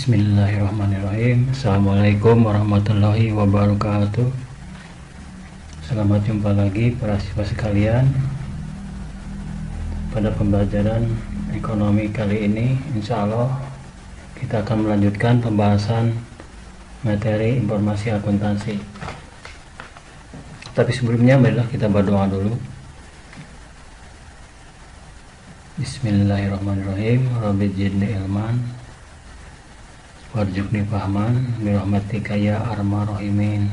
Bismillahirrahmanirrahim. Assalamualaikum warahmatullahi wabarakatuh. Selamat jumpa lagi para siswa sekalian. Pada pembelajaran ekonomi kali ini, insya Allah kita akan melanjutkan pembahasan materi informasi akuntansi. Tapi sebelumnya marilah kita berdoa dulu. Bismillahirrahmanirrahim. Rabbi zidni ilman warzuqni fahman birahmatika ya arhamar rahimin.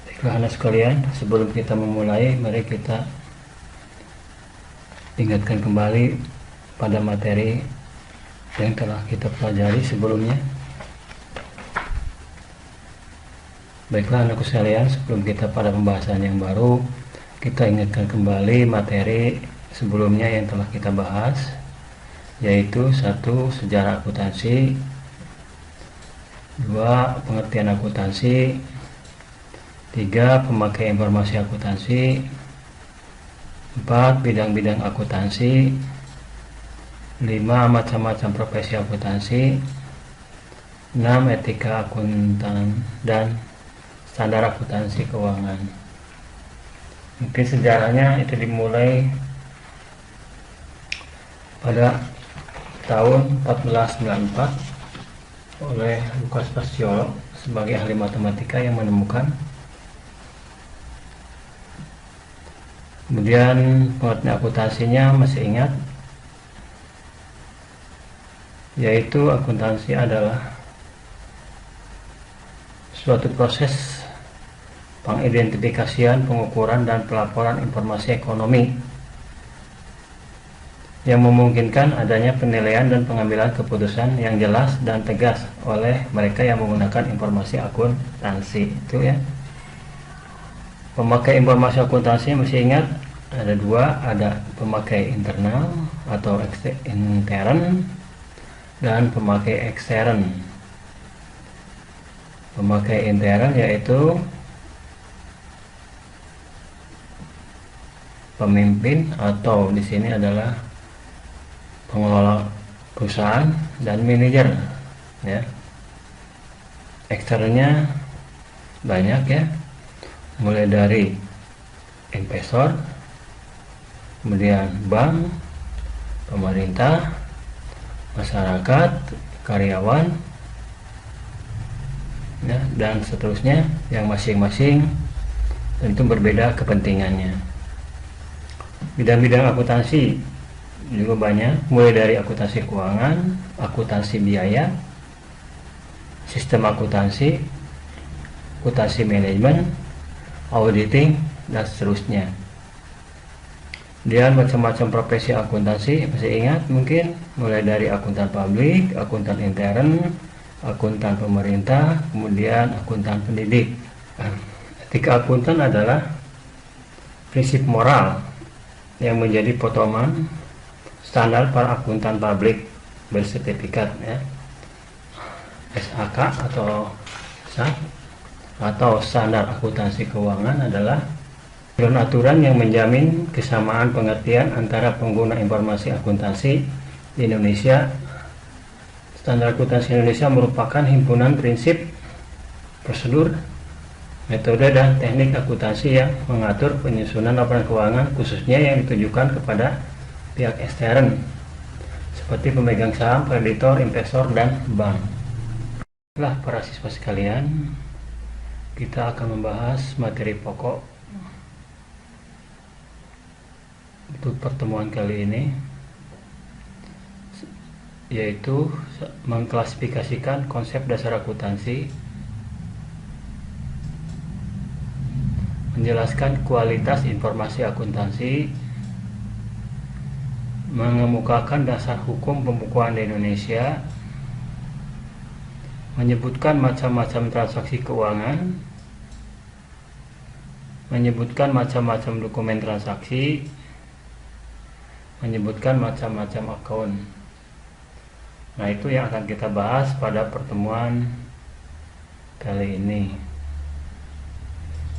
Baiklah anak sekalian, sebelum kita memulai, mari kita ingatkan kembali pada materi yang telah kita pelajari sebelumnya. Baiklah anakku sekalian, sebelum kita pada pembahasan yang baru, kita ingatkan kembali materi sebelumnya yang telah kita bahas, yaitu 1. Sejarah akuntansi, 2. Pengertian akuntansi, 3. Pemakai informasi akuntansi, 4. Bidang-bidang akuntansi, 5. Macam-macam profesi akuntansi, 6. Etika akuntan dan standar akuntansi keuangan. Mungkin sejarahnya itu dimulai pada tahun 1494 oleh Lucas Paciolo sebagai ahli matematika yang menemukan. Kemudian pengertian akuntansinya masih ingat, yaitu akuntansi adalah suatu proses pengidentifikasian, pengukuran, dan pelaporan informasi ekonomi yang memungkinkan adanya penilaian dan pengambilan keputusan yang jelas dan tegas oleh mereka yang menggunakan informasi akuntansi. Itu ya. Pemakai informasi akuntansi masih ingat ada 2, ada pemakai internal atau intern dan pemakai ekstern. Pemakai intern yaitu pemimpin atau di sini adalah pengelola perusahaan dan manajer ya. Eksternnya banyak ya, mulai dari investor, kemudian bank, pemerintah, masyarakat, karyawan ya, dan seterusnya yang masing-masing tentu berbeda kepentingannya. Bidang-bidang akuntansi juga banyak, mulai dari akuntansi keuangan, akuntansi biaya, sistem akuntansi, akuntansi manajemen, auditing, dan seterusnya. Dan macam-macam profesi akuntansi masih ingat mungkin, mulai dari akuntan publik, akuntan intern, akuntan pemerintah, kemudian akuntan pendidik. Etika akuntan adalah prinsip moral yang menjadi pedoman standar para akuntan publik bersertifikat ya, SAK atau standar akuntansi keuangan adalah aturan yang menjamin kesamaan pengertian antara pengguna informasi akuntansi di Indonesia. Standar akuntansi Indonesia merupakan himpunan prinsip, prosedur, metode, dan teknik akuntansi yang mengatur penyusunan laporan keuangan khususnya yang ditujukan kepada pihak ekstern seperti pemegang saham, kreditor, investor, dan bank. Setelah para siswa sekalian, kita akan membahas materi pokok untuk pertemuan kali ini, yaitu mengklasifikasikan konsep dasar akuntansi, menjelaskan kualitas informasi akuntansi, mengemukakan dasar hukum pembukuan di Indonesia, menyebutkan macam-macam transaksi keuangan, menyebutkan macam-macam dokumen transaksi, menyebutkan macam-macam akun. Nah, itu yang akan kita bahas pada pertemuan kali ini.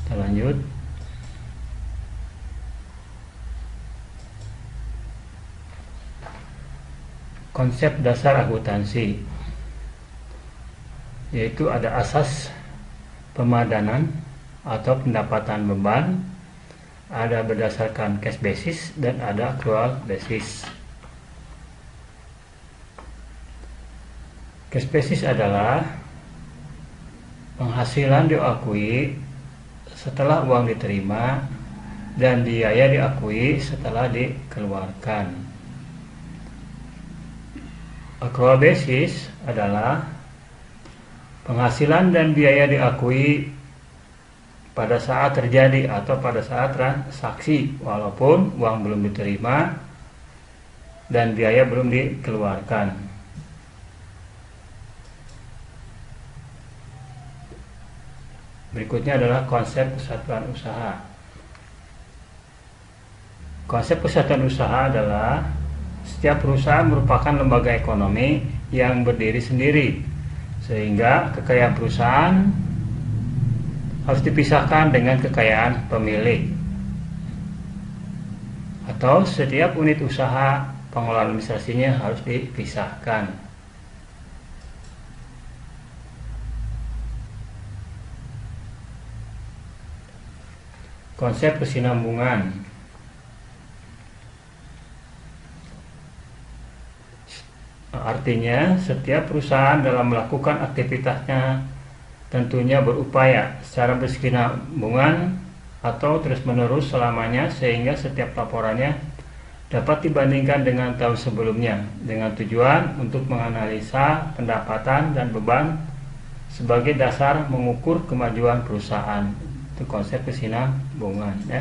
Kita lanjut. konsep dasar akuntansi, yaitu ada asas pemadanan atau pendapatan beban, ada berdasarkan cash basis, dan ada accrual basis. Cash basis adalah penghasilan diakui setelah uang diterima dan biaya diakui setelah dikeluarkan. Accrual basis adalah penghasilan dan biaya diakui pada saat terjadi atau pada saat transaksi walaupun uang belum diterima dan biaya belum dikeluarkan. Berikutnya adalah konsep kesatuan usaha. Konsep kesatuan usaha adalah setiap perusahaan merupakan lembaga ekonomi yang berdiri sendiri, sehingga kekayaan perusahaan harus dipisahkan dengan kekayaan pemilik. Atau setiap unit usaha pengelolaan administrasinya harus dipisahkan. Konsep kesinambungan. Artinya, setiap perusahaan dalam melakukan aktivitasnya tentunya berupaya secara berkesinambungan atau terus-menerus selamanya, sehingga setiap laporannya dapat dibandingkan dengan tahun sebelumnya dengan tujuan untuk menganalisa pendapatan dan beban sebagai dasar mengukur kemajuan perusahaan. Itu konsep kesinambungan, ya.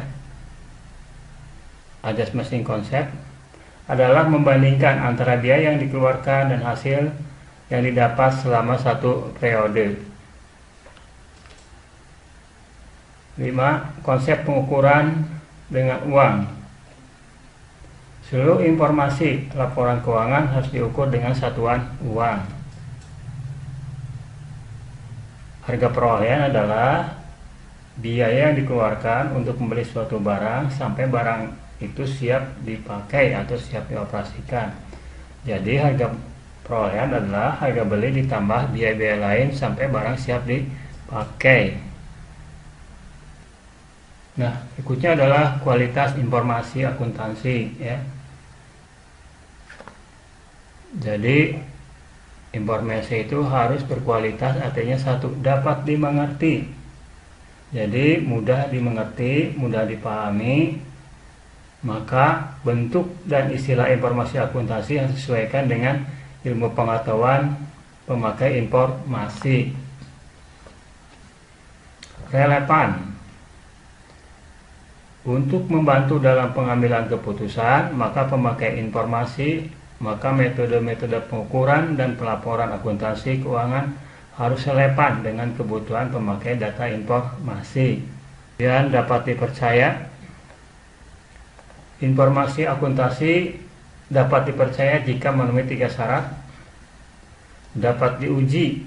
Ajas masing konsep adalah membandingkan antara biaya yang dikeluarkan dan hasil yang didapat selama satu periode. 5. Konsep pengukuran dengan uang. Seluruh informasi laporan keuangan harus diukur dengan satuan uang. Harga perolehan adalah biaya yang dikeluarkan untuk membeli suatu barang sampai barang itu siap dipakai atau siap dioperasikan. Jadi harga perolehan adalah harga beli ditambah biaya-biaya lain sampai barang siap dipakai. Nah, berikutnya adalah kualitas informasi akuntansi, ya. Jadi informasi itu harus berkualitas, artinya satu, dapat dimengerti. Jadi mudah dimengerti, mudah dipahami. Maka bentuk dan istilah informasi akuntansi yang disesuaikan dengan ilmu pengetahuan pemakai informasi. Relevan. Untuk membantu dalam pengambilan keputusan, maka pemakai informasi, maka metode-metode pengukuran dan pelaporan akuntansi keuangan harus relevan dengan kebutuhan pemakai data informasi dan dapat dipercaya. Informasi akuntansi dapat dipercaya jika memenuhi 3 syarat: dapat diuji,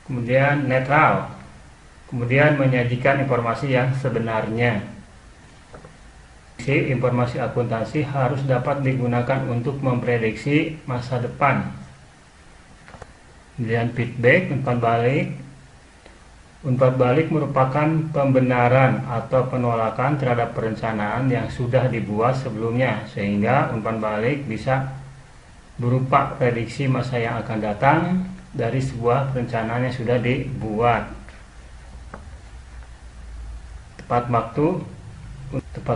kemudian netral, kemudian menyajikan informasi yang sebenarnya. Informasi akuntansi harus dapat digunakan untuk memprediksi masa depan. Kemudian feedback, umpan balik. Umpan balik merupakan pembenaran atau penolakan terhadap perencanaan yang sudah dibuat sebelumnya, sehingga umpan balik bisa berupa prediksi masa yang akan datang dari sebuah perencanaan yang sudah dibuat. Tepat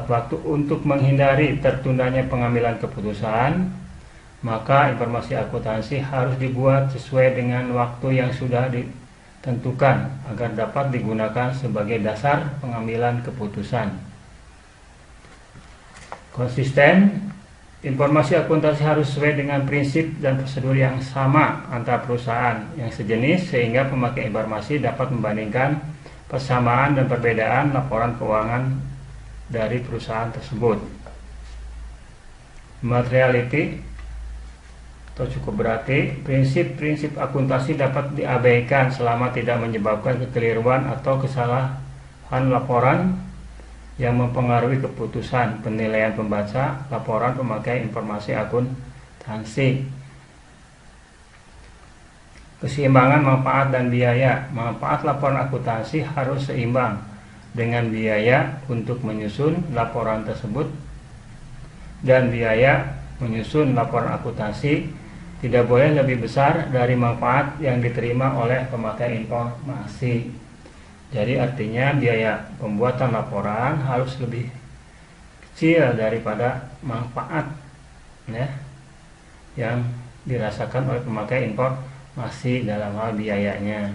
waktu untuk menghindari tertundanya pengambilan keputusan, maka informasi akuntansi harus dibuat sesuai dengan waktu yang sudah ditentukan agar dapat digunakan sebagai dasar pengambilan keputusan. Konsisten. Informasi akuntansi harus sesuai dengan prinsip dan prosedur yang sama antara perusahaan yang sejenis, sehingga pemakai informasi dapat membandingkan persamaan dan perbedaan laporan keuangan dari perusahaan tersebut. Materiality atau cukup berarti, prinsip-prinsip akuntansi dapat diabaikan selama tidak menyebabkan kekeliruan atau kesalahan laporan yang mempengaruhi keputusan penilaian pembaca laporan pemakai informasi akuntansi. Keseimbangan manfaat dan biaya. Manfaat laporan akuntansi harus seimbang dengan biaya untuk menyusun laporan tersebut, dan biaya menyusun laporan akuntansi tidak boleh lebih besar dari manfaat yang diterima oleh pemakai informasi. Jadi artinya biaya pembuatan laporan harus lebih kecil daripada manfaat ya, yang dirasakan oleh pemakai informasi dalam hal biayanya.